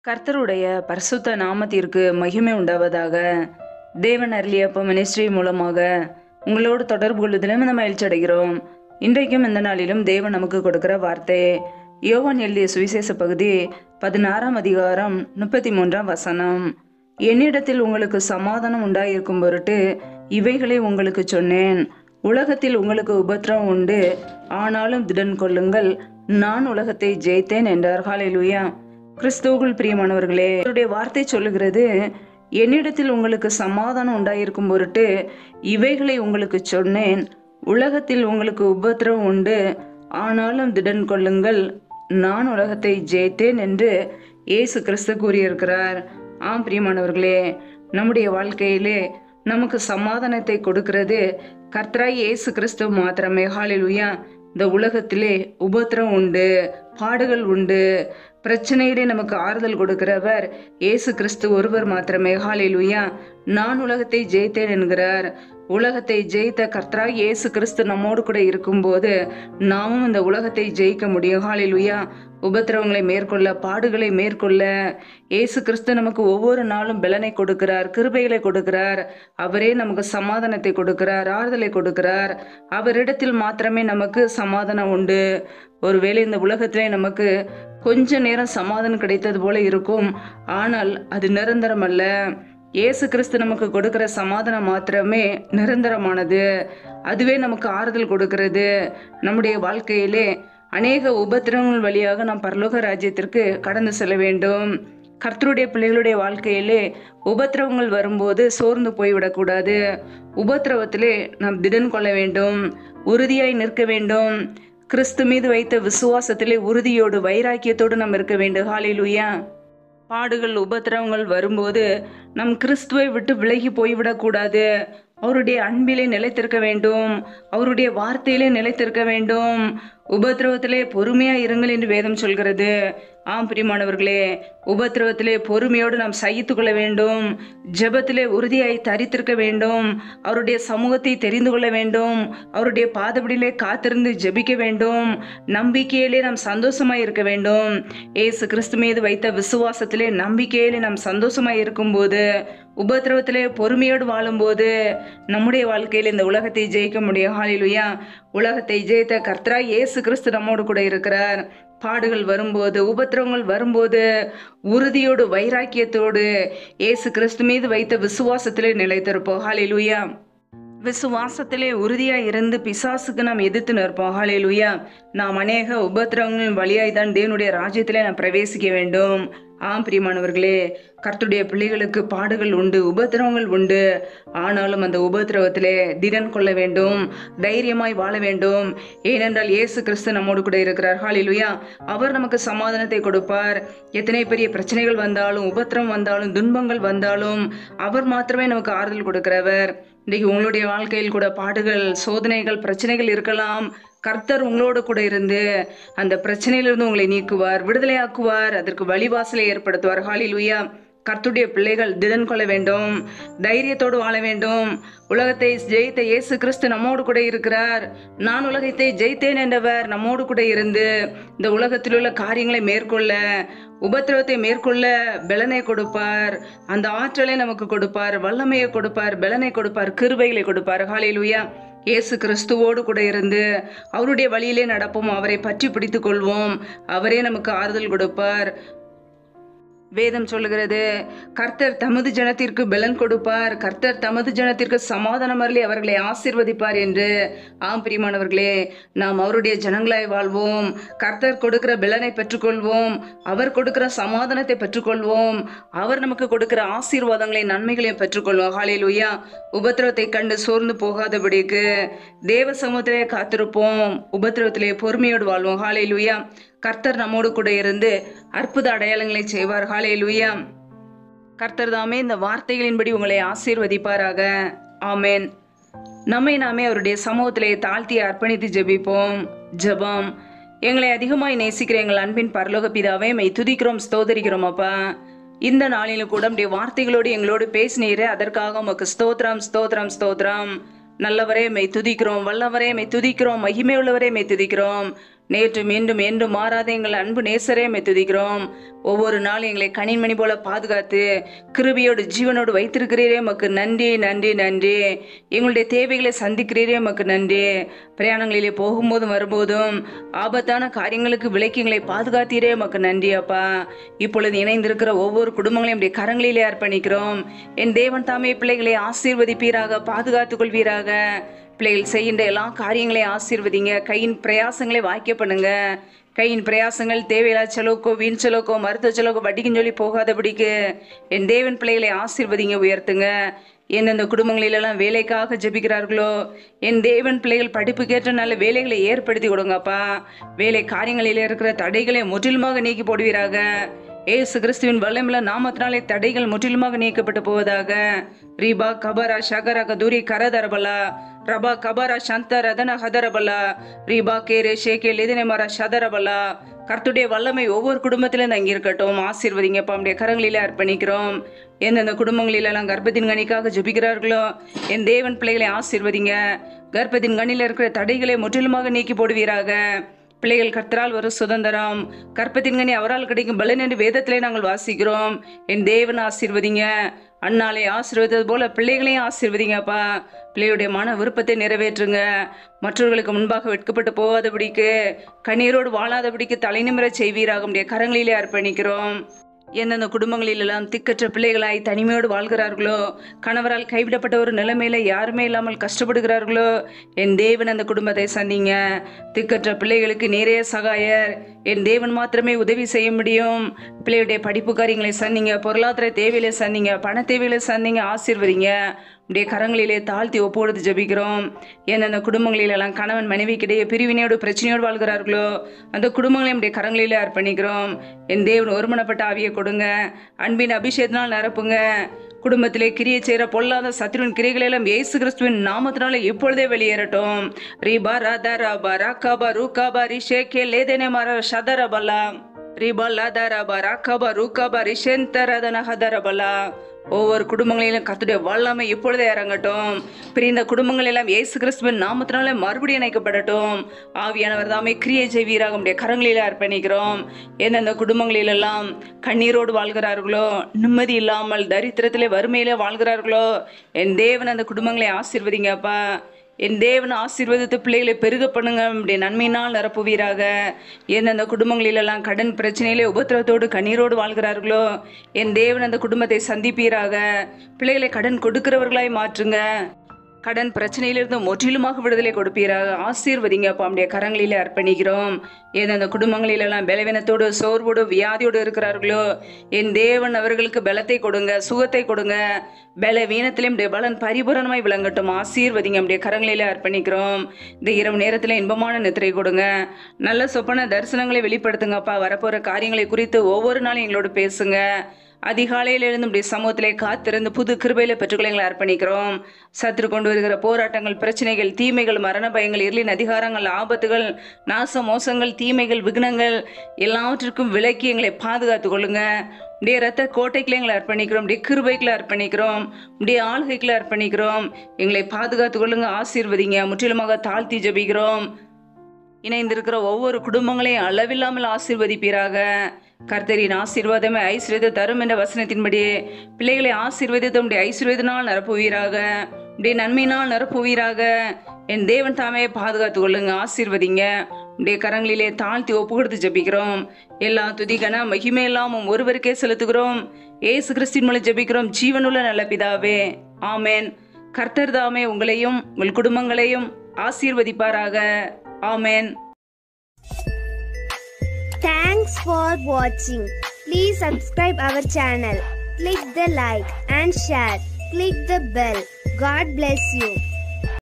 கர்த்தருடைய பரிசுத்த நாமத்திற்கு மகிமை உண்டாவதாக. தேவன் அருளியப்ப மினிஸ்ட்ரி மூலமாக உங்களோடு தொடர்பு கொள்வதிலும் நம்ம மகிழ்ச்சி அடைகிறோம். இன்றைக்கும் இந்த நாளிலும் தேவன் நமக்கு கொடுக்கிற வார்த்தை யோவான் எழுதிய சுவிசேஷ பகுதி 16ஆம் அதிகாரம் 33ஆம் வசனம். என்னிடத்தில் உங்களுக்கு சமாதானம் உண்டாயிருக்கும் பொருட்டு இவைகளை உங்களுக்கு சொன்னேன். உலகத்தில் உங்களுக்கு உபத்திரம் உண்டு, ஆனாலும் திடன் கொள்ளுங்கள், நான் உலகத்தை ஜெயித்தேன் என்றார். ஹல்லேலூயா. கிறிஸ்துவுக்குள் பிரியமானவர்களே, அவருடைய வார்த்தை சொல்லுகிறது, என்னிடத்தில் உங்களுக்கு சமாதானம் உண்டாயிருக்கும் பொருட்டு இவைகளை உங்களுக்கு சொன்னேன். உலகத்தில் உங்களுக்கு உபத்திரம் உண்டு, ஆனாலும் திடன் கொள்ளுங்கள், நான் உலகத்தை ஜெயித்தேன் என்று இயேசு கிறிஸ்து கூறியிருக்கிறார். ஆம் பிரியமானவர்களே, நம்முடைய வாழ்க்கையிலே நமக்கு சமாதானத்தை கொடுக்கிறது கர்த்தராய் இயேசு கிறிஸ்து மாத்திரமே. ஹல்லேலூயா. இந்த உலகத்திலே உபத்திரம் உண்டு, பாடுகள் உண்டு, பிரச்சனையிலே நமக்கு ஆறுதல் கொடுக்கிறவர் இயேசு கிறிஸ்து ஒருவர் மாத்திரமே. ஹல்லேலூயா. நான் உலகத்தை ஜெயித்தேன் என்கிறார். உலகத்தை ஜெயித்த கர்த்தராய் இயேசு கிறிஸ்து நம்மோடு கூட இருக்கும்போது நாமும் இந்த உலகத்தை ஜெயிக்க முடியும். ஹல்லேலூயா. உபத்திரவங்களை மேற்கொள்ள, பாடுகளை மேற்கொள்ள இயேசு கிறிஸ்து நமக்கு ஒவ்வொரு நாளும் பலனை கொடுக்கிறார், கிருபைகளை கொடுக்கிறார். அவரே நமக்கு சமாதானத்தை கொடுக்கிறார், ஆறுதலை கொடுக்கிறார். அவரிடத்தில் மாத்திரமே நமக்கு சமாதானம் உண்டு. ஒருவேளை இந்த உலகத்திலே நமக்கு கொஞ்ச நேரம் சமாதானம் கிடைத்தது போல இருக்கும், ஆனால் அது நிரந்தரம் அல்ல. இயேசு கிறிஸ்து நமக்கு கொடுக்கிற சமாதானம் மாத்திரமே நிரந்தரமானது. அதுவே நமக்கு ஆறுதல் கொடுக்கிறது. நம்முடைய வாழ்க்கையிலே அநேக உபத்திரங்கள் வழியாக நாம் பரலோக ராஜ்யத்திற்கு கடந்து செல்ல வேண்டும். கர்த்தருடைய பிள்ளைகளுடைய வாழ்க்கையிலே உபத்திரவங்கள் வரும்போது சோர்ந்து போய்விடக்கூடாது. உபத்திரவத்திலே நாம் திடன் கொள்ள வேண்டும், உறுதியாய் நிற்க வேண்டும். கிறிஸ்து மீது வைத்த விசுவாசத்திலே உறுதியோடு வைராக்கியத்தோடு நாம் இருக்க வேண்டும். ஹல்லேலூயா. பாடுகள் உபத்திரவங்கள் வரும்போது நம் கிறிஸ்துவை விட்டு விலகி போய்விடக்கூடாது. அவருடைய அன்பிலே நிலைத்திருக்க வேண்டும், அவருடைய வார்த்தையிலே நிலைத்திருக்க வேண்டும். உபத்திரவத்திலே பொறுமையா இருங்கள் என்று வேதம் சொல்கிறது. ஆம் பிரியமானவர்களே, உபத்திரவத்திலே பொறுமையோடு நாம் சகித்து கொள்ள வேண்டும். ஜெபத்திலே உறுதியாய் தரித்திருக்க வேண்டும். அவருடைய சமூகத்தை தெரிந்து கொள்ள வேண்டும். அவருடைய பாதபடியிலே காத்திருந்து ஜெபிக்க வேண்டும். நம்பிக்கையிலே நாம் சந்தோஷமாய் இருக்க வேண்டும். இயேசு கிறிஸ்து மீது வைத்த விசுவாசத்திலே நம்பிக்கையிலே நாம் சந்தோஷமாய் இருக்கும்போது, உபத்திரவத்திலே பொறுமையோடு வாழும்போது நம்முடைய வாழ்க்கையில் இந்த உலகத்தை ஜெயிக்க முடியும். ஹல்லேலூயா. உலகத்தை ஜெயித்த கர்த்தராய் இயேசு கிறிஸ்து நம்மோடு கூட இருக்கிறார். பாடுகள் வரும்போது, உபத்திரவங்கள் வரும்போது உறுதியோடு வைராக்கியத்தோடு இயேசு கிறிஸ்து மீது வைத்த விசுவாசத்திலே நிலைத்திருப்போம். ஹல்லேலூயா. விசுவாசத்திலே உறுதியாய் இருந்து பிசாசுக்கு நாம் எதிர்த்து நிற்போம். ஹல்லேலூயா. நாம் அநேக உபத்திரவங்களின் வழியாய் தான் தேவனுடைய ராஜ்யத்திலே நாம் பிரவேசிக்க வேண்டும். ஆம் பிரியமானவர்களே, கர்த்தருடைய பிள்ளைகளுக்கு பாடுகள் உண்டு, உபத்திரவங்கள் உண்டு. ஆனாலும் அந்த உபத்திரவத்திலே திடன் கொள்ள வேண்டும், தைரியமாய் வாழ வேண்டும். ஏனென்றால் இயேசு கிறிஸ்து நம்மோடு கூட இருக்கிறார். ஹல்லேலூயா. அவர் நமக்கு சமாதானத்தை கொடுப்பார். எத்தனை பெரிய பிரச்சனைகள் வந்தாலும், உபத்திரம் வந்தாலும், துன்பங்கள் வந்தாலும் அவர் மாத்திரமே நமக்கு ஆறுதல் கொடுக்கிறவர். இன்றைக்கு உங்களுடைய வாழ்க்கையில் கூட பாடுகள், சோதனைகள், பிரச்சனைகள் இருக்கலாம். கர்த்தர் உங்களோடு கூட இருந்து அந்த பிரச்சனையிலிருந்து உங்களை நீக்குவார், விடுதலையாக்குவார், அதற்கு வழிவாசலை ஏற்படுத்துவார். ஹல்லேலூயா. கர்த்தருடைய பிள்ளைகள் திடன் கொள்ள வேண்டும், தைரியத்தோடு வாழ வேண்டும். உலகத்தை ஜெயித்த இயேசு கிறிஸ்து நம்மோடு கூட இருக்கிறார். நான் உலகத்தை ஜெயித்தேன் என்றவர் நம்மோடு கூட இருந்து இந்த உலகத்தில் உள்ள காரியங்களை மேற்கொள்ள, உபத்திரவத்தை மேற்கொள்ள பலனை கொடுப்பார். அந்த ஆற்றலை நமக்கு கொடுப்பார், வல்லமையை கொடுப்பார், பலனை கொடுப்பார், கிருபைகளை கொடுப்பார். ஹல்லேலூயா. இயேசு கிறிஸ்துவோடு கூட இருந்து அவருடைய வழியிலே நடப்போம், அவரை பற்றி பிடித்துக் கொள்வோம். அவரே நமக்கு ஆறுதல் கொடுப்பார். வேதம் சொல்லுகிறது, கர்த்தர் தமது ஜனத்திற்கு பலன் கொடுப்பார், கர்த்தர் தமது ஜனத்திற்கு சமாதானம் அருளி அவர்களை ஆசீர்வதிப்பார் என்று. ஆம் பிரியமானவர்களே, நாம் அவருடைய ஜனங்களாய் வாழ்வோம். கர்த்தர் கொடுக்கிற பலனை பெற்றுக்கொள்வோம், அவர் கொடுக்கிற சமாதானத்தை பெற்றுக்கொள்வோம், அவர் நமக்கு கொடுக்கிற ஆசீர்வாதங்களை, நன்மைகளையும் பெற்றுக்கொள்வோம். ஹல்லேலூயா. உபத்திரவத்தை கண்டு சோர்ந்து போகாதபடிக்கு தேவ சமூகத்திலே காத்திருப்போம், உபத்திரவத்திலே பொறுமையோடு வாழ்வோம். ஹல்லேலூயா. கர்த்தர் நம்மோடு கூட இருந்து அற்புத அடையாளங்களை செய்வார். ஹல்லேலூயா. கர்த்தர் தாமே இந்த வார்த்தைகளின்படி உங்களை ஆசீர்வதிப்பாராக. ஆமென். நம்மை நாமே அவருடைய சமூகத்திலே தாழ்த்தி அர்ப்பணித்து ஜெபிப்போம். ஜெபம். எங்களை அதிகமாய் நேசிக்கிற எங்கள் அன்பின் பரலோக பிதாவே, மெய் துதிக்கிறோம், ஸ்தோதரிக்கிறோம். அப்பா, இந்த நாளிலும் கூட நம்முடைய வார்த்தைகளோடு எங்களோடு பேசினீரே, அதற்காக உமக்கு ஸ்தோத்திரம், ஸ்தோத்திரம், ஸ்தோத்திரம். நல்லவரே மெய் துதிக்கிறோம், வல்லவரே மெய் துதிக்கிறோம், மகிமை உள்ளவரே மெய் துதிக்கிறோம். நேற்று மீண்டும் என்றும் மாறாத எங்கள் அன்பு நேசரே துதிக்கிறோம். ஒவ்வொரு நாளும் எங்களை கனிமணி போல பாதுகாத்து கிருபையோடு ஜீவனோடு வைத்திருக்கிறீரே மக்கு நன்றி நன்றி நன்றி. எங்களுடைய தேவைகளை சந்திக்கிறீரே மக்கு நன்றி. பிரயாணங்களிலே போகும்போதும் வரும்போதும் ஆபத்தான காரியங்களுக்கு விலக்கி எங்களை பாதுகாத்தீரே மக்கு நன்றி அப்பா. இப்பொழுது இணைந்திருக்கிற ஒவ்வொரு குடும்பங்களையும் நம்முடைய கரங்களிலே அர்ப்பணிக்கிறோம். என் தேவன் தாமே பிள்ளைகளை ஆசீர்வதிப்பீராக, பாதுகாத்துக் கொள்வீராக. பிள்ளைகள் செய்கின்ற எல்லா காரியங்களையும் ஆசீர்வதிங்க. கையின் பிரயாசங்களை வாய்க்க பண்ணுங்க. கையின் பிரயாசங்கள் தேவையில்லா செலவுக்கோ வீண் செலவுக்கோ மருத்துவ செலவுக்கோ வட்டிக்குன்னு சொல்லி போகாதபடிக்கு என் தேவன் பிள்ளைகளை ஆசீர்வதிங்க, உயர்த்துங்க. எந்தெந்த குடும்பங்களிலெல்லாம் வேலைக்காக ஜெபிக்கிறார்களோ என் தேவன் பிள்ளைகள் படிப்புக்கேற்ற நல்ல வேலைகளை ஏற்படுத்தி கொடுங்கப்பா. வேலை காரியங்களில் இருக்கிற தடைகளை முற்றிலுமாக நீக்கி போடுவீராக. ஏசு கிறிஸ்துவின் வல்லமையுள்ள நாமத்தினாலே தடைகள் முற்றிலுமாக நீக்கப்பட்டு போவதாக. ரீபா கபரா ஷகரா கதூரி கரதரபலா ரபா கபரா சந்த ரதன ஹதரபலா ரீபா கேரே ஷேகே லிதினே மரா ஷதரபலா. கர்த்தருடைய வல்லமை ஒவ்வொரு குடும்பத்திலும் தங்கி இருக்கட்டும். ஆசீர்வதிங்கப்பா. நம்முடைய கரங்களிலே அர்ப்பணிக்கிறோம். எந்தெந்த குடும்பங்களிலெல்லாம் கர்ப்பத்தின் கனிக்காக ஜெபிக்கிறார்களோ என் தேவன் பிள்ளைகளை ஆசீர்வதிங்க. கர்ப்பத்தின் கனியில் இருக்கிற தடைகளை முற்றிலுமாக நீக்கி போடுவீராக. பிள்ளைகள் கர்த்தரால் வரும் சுதந்திரம், கற்பத்தின் கனி அவரால் கிடைக்கும் பலன் என்று வேதத்திலே நாங்கள் வாசிக்கிறோம். என் தேவன் ஆசீர்வதிங்க. அண்ணாலே ஆசீர்வதித்தது போல பிள்ளைகளையும் ஆசீர்வதிங்கப்பா. பிள்ளையுடைய மன விருப்பத்தை நிறைவேற்றுங்க. மற்றவர்களுக்கு முன்பாக வெட்கப்பட்டு போகாதபடிக்கு, கண்ணீரோடு வாழாதபடிக்கு தலை நிமிர செய்வீராக. உடைய கரங்களிலே அர்ப்பணிக்கிறோம். எந்தெந்த குடும்பங்களிலெல்லாம் திக்கற்ற பிள்ளைகளாய் தனிமையோடு வாழ்கிறார்களோ, கணவரால் கைவிடப்பட்ட ஒரு நிலைமையில யாருமே இல்லாமல் கஷ்டப்படுகிறார்களோ என் தேவன் அந்த குடும்பத்தை சந்திங்க. திக்கற்ற பிள்ளைகளுக்கு நேரே சகாயர் என் தேவன் மாத்திரமே உதவி செய்ய முடியும். பிள்ளையுடைய படிப்பு காரியங்களை சந்திங்க, பொருளாதார தேவையில சந்திங்க, பண தேவையில சந்திங்க, ஆசீர்வதிங்க. உடைய கரங்களிலே தாழ்த்தி ஒப்புக்கொடுத்து ஜெபிக்கிறோம். எந்தெந்த குடும்பங்களிலெல்லாம் கணவன் மனைவிக்கிடையே பிரிவினையோடு பிரச்சனையோடு வாழ்கிறார்களோ அந்த குடும்பங்களையும் உடைய கரங்களிலே அர்ப்பணிக்கிறோம். என் தேவன் ஒருமனப்பட்ட ஆவியை கொடுங்க. அன்பின் அபிஷேகத்தினால் நிரப்புங்க. குடும்பத்திலே கிரியை செய்கிற பொல்லாத சத்துருவின் கிரியைகள் எல்லாம் இயேசு கிறிஸ்துவின் நாமத்தினால இப்பொழுதே வெளியேறட்டும். ரீபா ராதா ராபா ராகாபா ரூகாபா ரிஷேகே லேதேனே மாரா ஷதரபலா ரீபா லாதா ராபா ராகாபா ரூகாபா ரிஷேந்தரதன ஹதரபலா. ஒவ்வொரு குடும்பங்களிலும் கர்த்தருடைய வல்லமை இப்பொழுதே இறங்கட்டும். பிரிந்த குடும்பங்கள் எல்லாம் இயேசு கிறிஸ்துவின் நாமத்தினால மறுபடியும் இணைக்கப்படட்டும். ஆவியானவர் தாமே கிரியை செய்வீராக. உடைய கரங்களிலே அர்ப்பணிக்கிறோம். எந்தெந்த குடும்பங்களிலெல்லாம் கண்ணீரோடு வாழ்கிறார்களோ, நிம்மதி இல்லாமல் தரித்திரத்திலே வறுமையிலே வாழ்கிறார்களோ என் தேவன் அந்த குடும்பங்களை ஆசீர்வதிங்கப்பா. என் தேவன் ஆசீர்வதித்து பிள்ளைகளை பெருக பண்ணுங்க. நம்முடைய நன்மையினால் நிரப்புவீராக. எந்தெந்த குடும்பங்களிலெல்லாம் கடன் பிரச்சனையிலே உபத்திரத்தோடு கண்ணீரோடு வாழ்கிறார்களோ என் தேவன் அந்த குடும்பத்தை சந்திப்பீராக. பிள்ளைகளை கடன் கொடுக்கிறவர்களாய் மாற்றுங்க. கடன் பிரச்சனையிலிருந்து முற்றிலுமாக விடுதலை கொடுப்பீராக. ஆசீர்வதிங்கப்பா. நம்முடைய கரங்களிலே அர்ப்பணிக்கிறோம். எந்தெந்த குடும்பங்களிலெல்லாம் பலவீனத்தோடு சோர்வோடு வியாதியோடு இருக்கிறார்களோ என் தேவன் அவர்களுக்கு பலத்தை கொடுங்க, சுகத்தை கொடுங்க. பலவீனத்திலும் பலன் பரிபூரணமாய் விளங்கட்டும். ஆசீர்வதிங்க. நம்முடைய கரங்களிலே அர்ப்பணிக்கிறோம். இந்த இரவு நேரத்தில் இன்பமான நித்திரை கொடுங்க. நல்ல சொப்பன தரிசனங்களை வெளிப்படுத்துங்கப்பா. வரப்போற காரியங்களை குறித்து ஒவ்வொரு நாளும் எங்களோடு பேசுங்க. அதிகாலையில் எழுந்து நம்முடைய சமூகத்திலே காத்திருந்து புது கிருபையில பெற்றுக்கொள்ள எங்களை அர்ப்பணிக்கிறோம். சத்துரு கொண்டு வருகிற போராட்டங்கள், பிரச்சனைகள், தீமைகள், மரண பயங்கள், இருளின் அதிகாரங்கள், ஆபத்துகள், நாச மோசங்கள், தீமைகள், விக்னங்கள் எல்லாவற்றிற்கும் விலக்கி எங்களை பாதுகாத்து கொள்ளுங்க. உடைய ரத்த கோட்டைக்குள்ள எங்களை அர்ப்பணிக்கிறோம். உடைய கிருபைக்குள்ள அர்ப்பணிக்கிறோம். உடைய ஆளுகைக்குள்ள அர்ப்பணிக்கிறோம். எங்களை பாதுகாத்து கொள்ளுங்க. ஆசீர்வதிங்க. முற்றிலுமாக தாழ்த்தி ஜெபிக்கிறோம். இணைந்திருக்கிற ஒவ்வொரு குடும்பங்களையும் அளவில்லாமல் ஆசீர்வதிப்பீராக. கர்த்தரின் ஆசீர்வாதமே ஐஸ்வர்யத்தை தரும் என்ற வசனத்தின்படி பிள்ளைகளை ஆசீர்வதித்து உடைய ஐஸ்வர்யத்தினால் நிரப்புவீராக. உடைய நன்மையினால் நிரப்புவீராக. என் தேவன் தாமே பாதுகாத்து கொள்ளுங்க. ஆசீர்வதிங்க. உடைய கரங்களிலே தாழ்த்தி ஒப்பு கொடுத்து ஜெபிக்கிறோம். எல்லா துதிகன மகிமை எல்லாம் ஒருவருக்கே செலுத்துகிறோம். ஏசு கிறிஸ்துவின் மூலம் ஜெபிக்கிறோம். ஜீவனுள்ள நல்ல பிதாவே, ஆமேன். கர்த்தர் தாமே உங்களையும் உங்கள் குடும்பங்களையும் ஆசீர்வதிப்பாராக. ஆமேன். Thanks for watching. Please subscribe our channel. Click the like and share. Click the bell. God bless you.